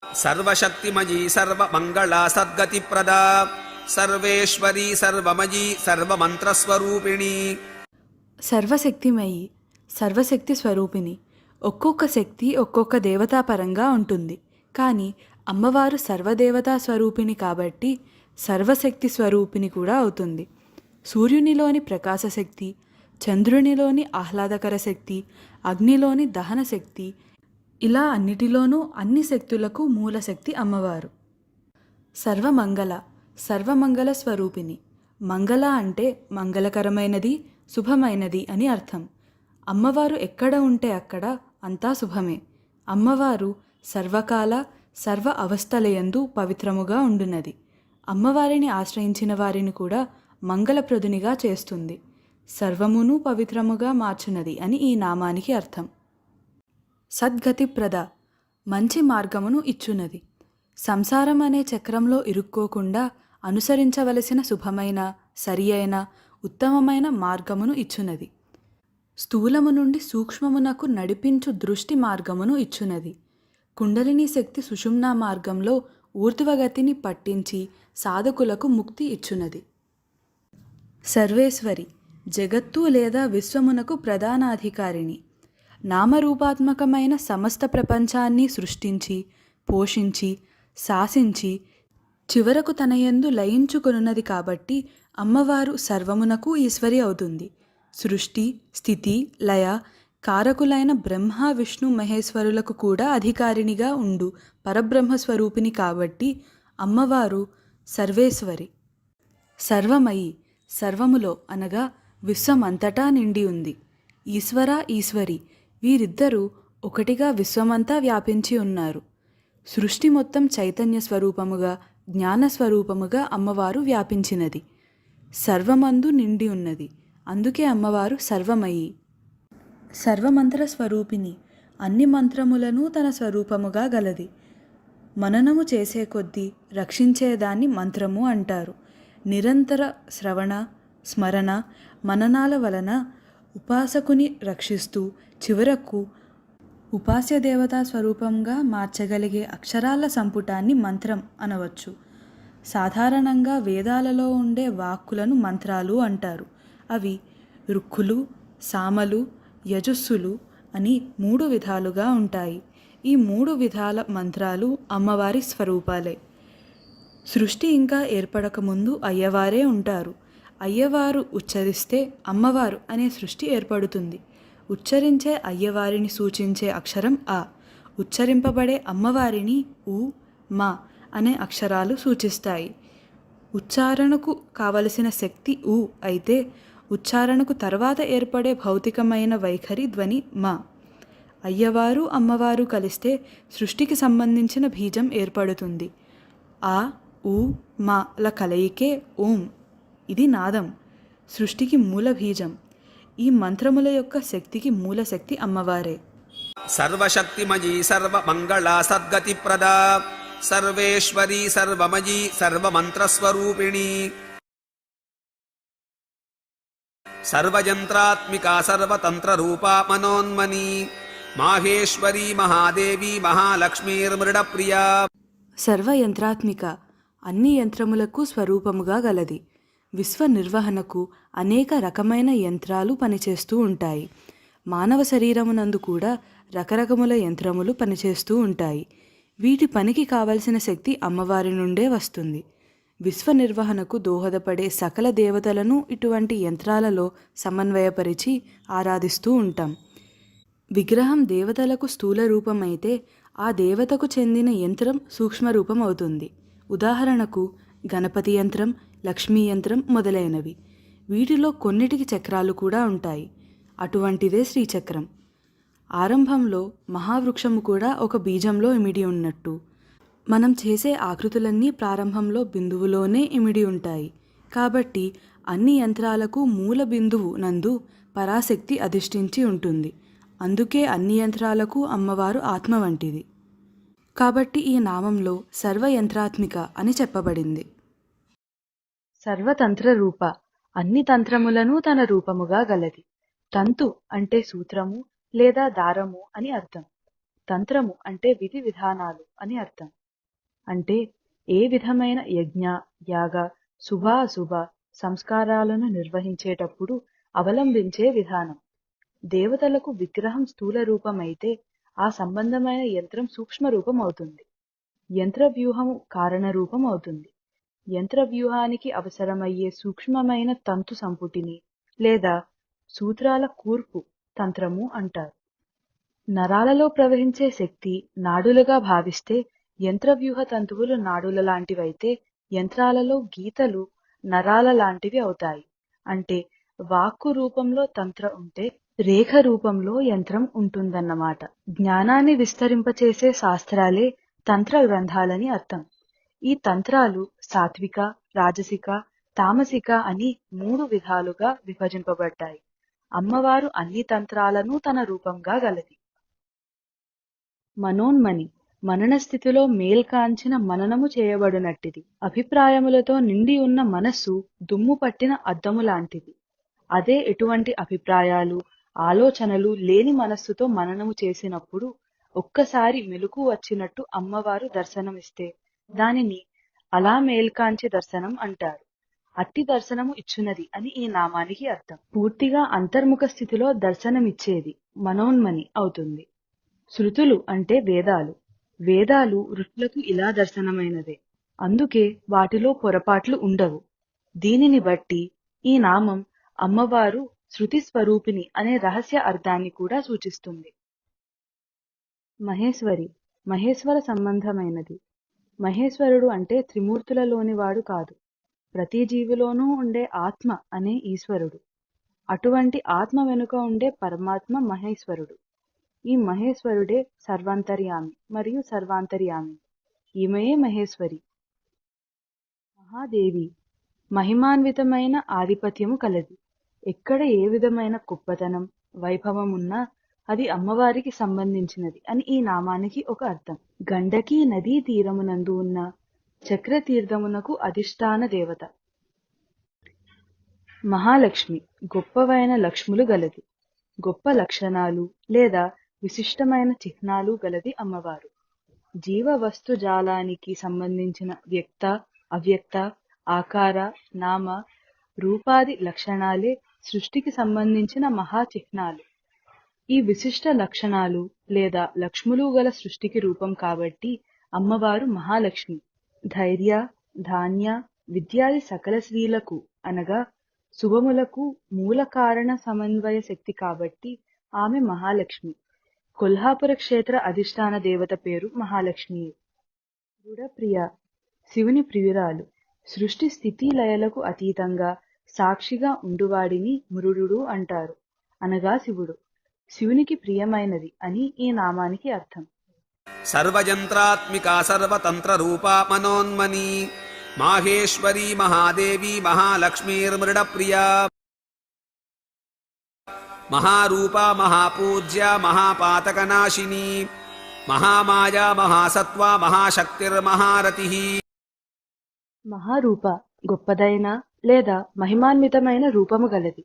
సర్వశక్తిమయీ సర్వమంగళా సద్గతిప్రదా సర్వేశ్వరీ సర్వమయీ సర్వమంత్రస్వరూపిణి. సర్వశక్తిమయి, సర్వశక్తి స్వరూపిణి. ఒక్కొక్క శక్తి ఒక్కొక్క దేవతాపరంగా ఉంటుంది. కానీ అమ్మవారు సర్వదేవతా స్వరూపిణి కాబట్టి సర్వశక్తి స్వరూపిణి కూడా అవుతుంది. సూర్యునిలోని ప్రకాశ శక్తి, చంద్రునిలోని ఆహ్లాదకర శక్తి, అగ్నిలోని దహన శక్తి, ఇలా అన్నిటిలోనూ అన్ని శక్తులకు మూలశక్తి అమ్మవారు. సర్వమంగళ, సర్వమంగళ స్వరూపిణి. మంగళ అంటే మంగళకరమైనది, శుభమైనది అని అర్థం. అమ్మవారు ఎక్కడ ఉంటే అక్కడ అంతా శుభమే. అమ్మవారు సర్వకాల సర్వ అవస్థలయందు పవిత్రముగా ఉండునది. అమ్మవారిని ఆశ్రయించిన వారిని కూడా మంగళప్రదునిగా చేస్తుంది. సర్వమును పవిత్రముగా మార్చునది అని ఈ నామానికి అర్థం. సద్గతిప్రద, మంచి మార్గమును ఇచ్చునది. సంసారం అనే చక్రంలో ఇరుక్కోకుండా అనుసరించవలసిన శుభమైన, సరి అయిన, ఉత్తమమైన మార్గమును ఇచ్చునది. స్థూలము నుండి సూక్ష్మమునకు నడిపించు దృష్టి మార్గమును ఇచ్చునది. కుండలిని శక్తి సుషుమ్నా మార్గంలో ఊర్ధ్వగతిని పట్టించి సాధకులకు ముక్తి ఇచ్చునది. సర్వేశ్వరి, జగత్తు లేదా విశ్వమునకు ప్రధానాధికారిణి. నామరూపాత్మకమైన సమస్త ప్రపంచాన్ని సృష్టించి, పోషించి, శాసించి చివరకు తనయందు లయించుకొనున్నది కాబట్టి అమ్మవారు సర్వమునకు ఈశ్వరి అవుతుంది. సృష్టి, స్థితి, లయ కారకులైన బ్రహ్మ, విష్ణు, మహేశ్వరులకు కూడా అధికారినిగా ఉండు పరబ్రహ్మస్వరూపిణి కాబట్టి అమ్మవారు సర్వేశ్వరి. సర్వమయి, సర్వములో అనగా విశ్వమంతటా నిండి ఉంది. ఈశ్వర, ఈశ్వరి వీరిద్దరూ ఒకటిగా విశ్వమంతా వ్యాపించి ఉన్నారు. సృష్టి మొత్తం చైతన్య స్వరూపముగా, జ్ఞానస్వరూపముగా అమ్మవారు వ్యాపించినది. సర్వమందు నిండి ఉన్నది. అందుకే అమ్మవారు సర్వమయి. సర్వమంత్ర స్వరూపిణి, అన్ని మంత్రములను తన స్వరూపముగా గలది. మననము చేసే కొద్దీ రక్షించేదాన్ని మంత్రము అంటారు. నిరంతర శ్రవణ, స్మరణ, మననాల వలన ఉపాసకుని రక్షిస్తూ చివరకు ఉపాస్య దేవతా స్వరూపంగా మార్చగలిగే అక్షరాల సంపుటాన్ని మంత్రం అనవచ్చు. సాధారణంగా వేదాలలో ఉండే వాక్కులను మంత్రాలు అంటారు. అవి రుక్కులు, సామలు, యజుస్సులు అని 3 విధాలుగా ఉంటాయి. ఈ 3 విధాల మంత్రాలు అమ్మవారి స్వరూపాలే. సృష్టి ఇంకా ఏర్పడకముందు అయ్యవారే ఉంటారు. అయ్యవారు ఉచ్చరిస్తే అమ్మవారు అనే సృష్టి ఏర్పడుతుంది. ఉచ్చరించే అయ్యవారిని సూచించే అక్షరం ఆ. ఉచ్చరింపబడే అమ్మవారిని ఉ, మా అనే అక్షరాలు సూచిస్తాయి. ఉచ్చారణకు కావలసిన శక్తి ఉ అయితే ఉచ్చారణకు తర్వాత ఏర్పడే భౌతికమైన వైఖరి ధ్వని మా. అయ్యవారు, అమ్మవారు కలిస్తే సృష్టికి సంబంధించిన బీజం ఏర్పడుతుంది. ఆ, ఉ, మాల కలయికే ఓం. ఇది నాదం, సృష్టికి మూల బీజం. ఈ మంత్రముల యొక్క శక్తికి మూల శక్తి అమ్మవారే. సర్వశక్తిమయీ సర్వమంగళా సద్గతిప్రదా సర్వేశ్వరీ సర్వమయీ సర్వమంత్రస్వరూపిణి. సర్వయంత్రాత్మికా సర్వతంత్రరూపా మనోన్మని మాహేశ్వరీ మహాదేవి మహాలక్ష్మీర్మృడప్రియా. సర్వయంత్రాత్మిక, అన్ని యంత్రములకు స్వరూపముగా గలది. విశ్వ నిర్వహణకు అనేక రకమైన యంత్రాలు పనిచేస్తూ ఉంటాయి. మానవ శరీరమునందు కూడా రకరకముల యంత్రములు పనిచేస్తూ ఉంటాయి. వీటి పనికి కావలసిన శక్తి అమ్మవారి నుండే వస్తుంది. విశ్వ నిర్వహణకు దోహదపడే సకల దేవతలను ఇటువంటి యంత్రాలలో సమన్వయపరిచి ఆరాధిస్తూ ఉంటాం. విగ్రహం దేవతలకు స్థూల రూపమైతే ఆ దేవతకు చెందిన యంత్రం సూక్ష్మ రూపం అవుతుంది. ఉదాహరణకు గణపతి యంత్రం, లక్ష్మీ యంత్రం మొదలైనవి. వీటిలో కొన్నిటికి చక్రాలు కూడా ఉంటాయి. అటువంటిదే శ్రీచక్రం. ఆరంభంలో మహావృక్షము కూడా ఒక బీజంలో ఇమిడి ఉన్నట్టు మనం చేసే ఆకృతులన్నీ ప్రారంభంలో బిందువులోనే ఇమిడి ఉంటాయి. కాబట్టి అన్ని యంత్రాలకు మూల బిందువు నందు పరాశక్తి అధిష్ఠించి ఉంటుంది. అందుకే అన్ని యంత్రాలకు అమ్మవారు ఆత్మ వంటిది. కాబట్టి ఈ నామంలో సర్వయంత్రాత్మిక అని చెప్పబడింది. సర్వతంత్ర రూప, అన్ని తంత్రములను తన రూపముగా గలది. తంతు అంటే సూత్రము లేదా దారము అని అర్థం. తంత్రము అంటే విధి విధానాలు అని అర్థం. అంటే ఏ విధమైన యజ్ఞ, యాగ, శుభాశుభ సంస్కారాలను నిర్వహించేటప్పుడు అవలంబించే విధానం. దేవతలకు విగ్రహం స్థూల రూపమైతే ఆ సంబంధమైన యంత్రం సూక్ష్మ రూపం అవుతుంది. యంత్ర వ్యూహము కారణ రూపం అవుతుంది. యంత్ర వ్యూహానికి అవసరమయ్యే సూక్ష్మమైన తంతు సంపుటిని లేదా సూత్రాల కూర్పు తంత్రము అంటారు. నరాలలో ప్రవహించే శక్తి నాడులుగా భావిస్తే యంత్రవ్యూహ తంతువులు నాడుల లాంటివైతే యంత్రాలలో గీతలు నరాల లాంటివి అవుతాయి. అంటే వాక్కు రూపంలో తంత్ర ఉంటే రేఖ రూపంలో యంత్రం ఉంటుందన్నమాట. జ్ఞానాన్ని విస్తరింపచేసే శాస్త్రాలే తంత్ర గ్రంథాలని అర్థం. ఈ తంత్రాలు సాత్విక, రాజసిక, తామసిక అని 3 విధాలుగా విభజింపబడ్డాయి. అమ్మవారు అన్ని తంత్రాలను తన రూపంగా గలది. మనోన్మని మనన స్థితిలో మేల్కాంచిన మననము చేయబడినట్టిది. అభిప్రాయములతో నిండి ఉన్న మనస్సు దుమ్ము పట్టిన అద్దము లాంటిది. అదే ఎటువంటి అభిప్రాయాలు, ఆలోచనలు లేని మనస్సుతో మననము చేసినప్పుడు ఒక్కసారి మెలకు వచ్చినట్టు అమ్మవారు దర్శనమిస్తే దానిని అలా మేల్కాంచి దర్శనం అంటారు. అట్టి దర్శనము ఇచ్చునది అని ఈ నామానికి అర్థం. పూర్తిగా అంతర్ముఖ స్థితిలో దర్శనమిచ్చేది మనోన్మని అవుతుంది. శృతులు అంటే వేదాలు. వేదాలు ఋషులకు ఇలా దర్శనమైనదే. అందుకే వాటిలో పొరపాట్లు ఉండవు. దీనిని బట్టి ఈ నామం అమ్మవారు శృతి స్వరూపిణి అనే రహస్య అర్థాన్ని కూడా సూచిస్తుంది. మహేశ్వరి మహేశ్వర సంబంధమైనది. మహేశ్వరుడు అంటే త్రిమూర్తులలోనివాడు కాదు, ప్రతి జీవిలోనూ ఉండే ఆత్మ అనే ఈశ్వరుడు. అటువంటి ఆత్మ వెనుక ఉండే పరమాత్మ మహేశ్వరుడు. ఈ మహేశ్వరుడే సర్వాంతర్యామి మరియు సర్వాంతర్యామి. ఈమెయే మహేశ్వరి. మహాదేవి మహిమాన్వితమైన ఆధిపత్యము కలది. ఎక్కడ ఏ విధమైన గొప్పతనం, వైభవం ఉన్నా అది అమ్మవారికి సంబంధించినది అని ఈ నామానికి ఒక అర్థం. గండకీ నదీ తీరమునందు ఉన్న చక్రతీర్థమునకు అధిష్టాన దేవత. మహాలక్ష్మి గొప్పవైన లక్ష్ములు గలది. గొప్ప లక్షణాలు లేదా విశిష్టమైన చిహ్నాలు గలది అమ్మవారు. జీవ వస్తు జాలానికి సంబంధించిన వ్యక్త, అవ్యక్త, ఆకార, నామ, రూపాది లక్షణాలే సృష్టికి సంబంధించిన మహా చిహ్నాలు. ఈ విశిష్ట లక్షణాలు లేదా లక్ష్ములు గల సృష్టికి రూపం కాబట్టి అమ్మవారు మహాలక్ష్మి. ధైర్య, ధాన్య, విద్యాది సకల శ్రీలకు అనగా శుభములకు మూల కారణ సమన్వయ శక్తి కాబట్టి ఆమె మహాలక్ష్మి. కొల్హాపుర క్షేత్ర అధిష్టాన దేవత పేరు మహాలక్ష్మి. మృడప్రియ శివుని ప్రియురాలు. సృష్టి స్థితి లయలకు అతీతంగా సాక్షిగా ఉండువాడిని మృడు అంటారు, అనగా శివుడు. శివునికి ప్రియమైనది అని ఈ నామానికి అర్థం. సర్వయంత్రాత్మికా సర్వతంత్ర రూపా మనోన్మని మాహేశ్వరీ మహాదేవి మహాలక్ష్మీర్మృడప్రియా. మహారూపా మహాపూజ్య మహాపాతకనాశిని మహామాయా మహాసత్వ మహాశక్తిర్మహారతి. మహారూప గొప్పదైన లేదా మహిమాన్వితమైన రూపము గలది.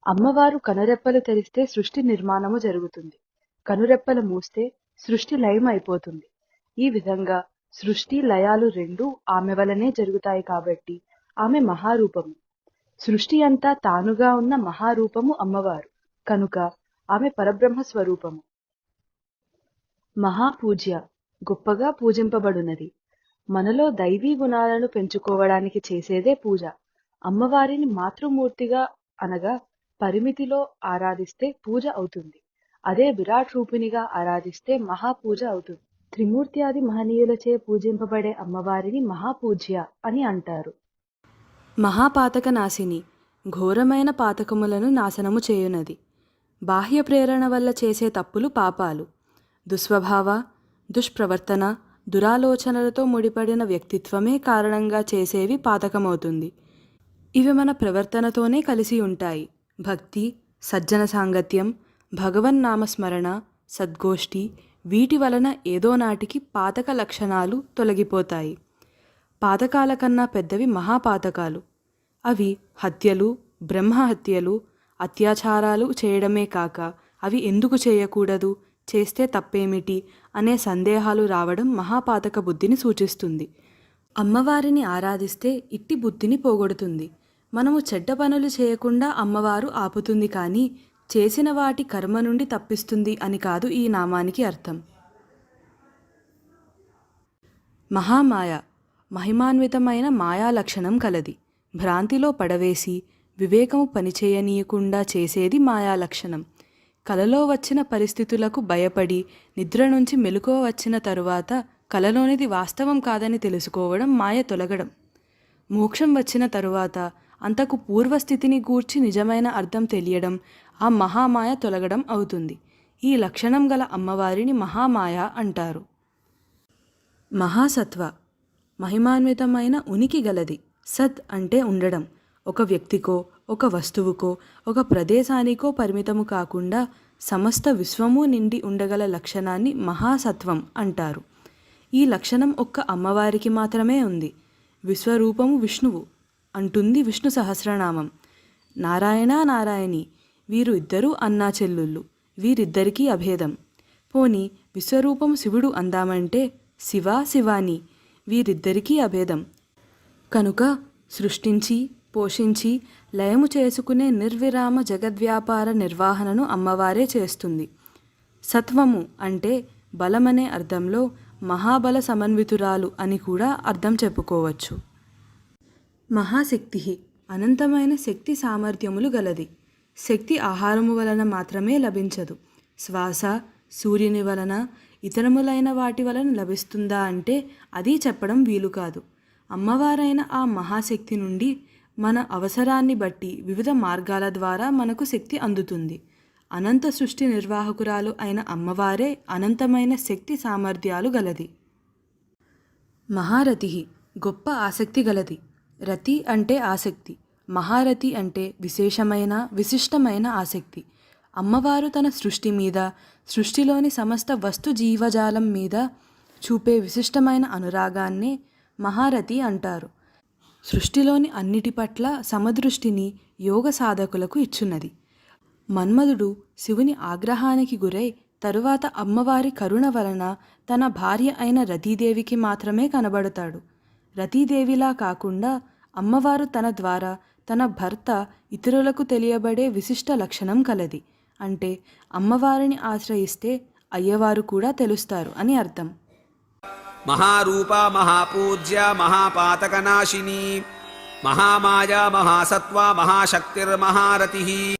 అమ్మవారు కనురెప్పలు తెరిస్తే సృష్టి నిర్మాణము జరుగుతుంది. కనురెప్పలు మూస్తే సృష్టి లయం అయిపోతుంది. ఈ విధంగా సృష్టి లయాలు రెండూ ఆమె వలనే జరుగుతాయి కాబట్టి ఆమె మహారూపము. సృష్టి అంతా తానుగా ఉన్న మహారూపము అమ్మవారు కనుక ఆమె పరబ్రహ్మ స్వరూపము. మహాపూజ్య గొప్పగా పూజింపబడునది. మనలో దైవీ గుణాలను పెంచుకోవడానికి చేసేదే పూజ. అమ్మవారిని మాతృమూర్తిగా అనగా పరిమితిలో ఆరాధిస్తే పూజ అవుతుంది. అదే విరాట్ రూపిణిగా ఆరాధిస్తే మహాపూజ అవుతుంది. త్రిమూర్త్యాది మహనీయులచే పూజింపబడే అమ్మవారిని మహాపూజ్య అని అంటారు. మహాపాతక నాశిని ఘోరమైన పాతకములను నాశనము చేయునది. బాహ్య ప్రేరణ వల్ల చేసే తప్పులు పాపాలు, దుస్వభావ, దుష్ప్రవర్తన, దురాలోచనలతో ముడిపడిన వ్యక్తిత్వమే కారణంగా చేసేవి పాతకమవుతుంది. ఇవి మన ప్రవర్తనతోనే కలిసి ఉంటాయి. భక్తి, సజ్జన సాంగత్యం, భగవన్నామస్మరణ, సద్గోష్ఠి వీటి వలన ఏదో నాటికి పాతక లక్షణాలు తొలగిపోతాయి. పాతకాల కన్నా పెద్దవి మహాపాతకాలు. అవి హత్యలు, బ్రహ్మహత్యలు, అత్యాచారాలు చేయడమే కాక అవి ఎందుకు చేయకూడదు, చేస్తే తప్పేమిటి అనే సందేహాలు రావడం మహాపాతక బుద్ధిని సూచిస్తుంది. అమ్మవారిని ఆరాధిస్తే ఇట్టి బుద్ధిని పోగొడుతుంది. మనము చెడ్డ పనులు చేయకుండా అమ్మవారు ఆపుతుంది, కానీ చేసిన వాటి కర్మ నుండి తప్పిస్తుంది అని కాదు ఈ నామానికి అర్థం. మహామాయ మహిమాన్వితమైన మాయా లక్షణం కలది. భ్రాంతిలో పడవేసి వివేకము పనిచేయనీయకుండా చేసేది మాయా లక్షణం. కలలో వచ్చిన పరిస్థితులకు భయపడి నిద్ర నుంచి మెలకువ వచ్చిన తరువాత కలలోనిది వాస్తవం కాదని తెలుసుకోవడం మాయ తొలగడం. మోక్షం వచ్చిన తరువాత అంతకు పూర్వస్థితిని గూర్చి నిజమైన అర్థం తెలియడం ఆ మహామాయ తొలగడం అవుతుంది. ఈ లక్షణం గల అమ్మవారిని మహామాయ అంటారు. మహాసత్వ మహిమాన్వితమైన ఉనికి గలది. సత్ అంటే ఉండడం. ఒక వ్యక్తికో ఒక వస్తువుకో ఒక ప్రదేశానికో పరిమితము కాకుండా సమస్త విశ్వము నిండి ఉండగల లక్షణాన్ని మహాసత్వం అంటారు. ఈ లక్షణం ఒక్క అమ్మవారికి మాత్రమే ఉంది. విశ్వరూపము విష్ణువు అంటుంది విష్ణు సహస్రనామం. నారాయణ నారాయణి వీరు ఇద్దరూ అన్నా చెల్లుళ్ళు. వీరిద్దరికీ అభేదం. పోని విశ్వరూపం శివుడు అందామంటే శివ శివాని వీరిద్దరికీ అభేదం. కనుక సృష్టించి పోషించి లయము చేసుకునే నిర్విరామ జగద్వ్యాపార నిర్వహణను అమ్మవారే చేస్తుంది. సత్వము అంటే బలమనే అర్థంలో మహాబల సమన్వితురాలు అని కూడా అర్థం చెప్పుకోవచ్చు. మహాశక్తి అనంతమైన శక్తి సామర్థ్యములు గలది. శక్తి ఆహారము వలన మాత్రమే లభించదు. శ్వాస సూర్యుని వలన ఇతరములైన వాటి వలన లభిస్తుందా అంటే అది చెప్పడం వీలు కాదు. అమ్మవారైన ఆ మహాశక్తి నుండి మన అవసరాన్ని బట్టి వివిధ మార్గాల ద్వారా మనకు శక్తి అందుతుంది. అనంత సృష్టి నిర్వాహకురాలు అయిన అమ్మవారే అనంతమైన శక్తి సామర్థ్యాలు గలది. మహారథి గొప్ప ఆసక్తి గలది. రతి అంటే ఆసక్తి, మహారథి అంటే విశేషమైన విశిష్టమైన ఆసక్తి. అమ్మవారు తన సృష్టి మీద, సృష్టిలోని సమస్త వస్తు జీవజాలం మీద చూపే విశిష్టమైన అనురాగాన్నే మహారథి అంటారు. సృష్టిలోని అన్నిటి పట్ల సమదృష్టిని యోగ సాధకులకు ఇచ్చున్నది. మన్మధుడు శివుని ఆగ్రహానికి గురై తరువాత అమ్మవారి కరుణ వలన తన భార్య అయిన రతీదేవికి మాత్రమే కనబడతాడు. రతీదేవిలా కాకుండా అమ్మవారు తన ద్వారా తన భర్త ఇతరులకు తెలియబడే విశిష్ట లక్షణం కలది. అంటే అమ్మవారిని ఆశ్రయిస్తే అయ్యవారు కూడా తెలుస్తారు అని అర్థం. మహారూప మహాపూజ్య మహాపాతకనాశిని మహామాయా మహాసత్వ మహాశక్తిర్మహారతి.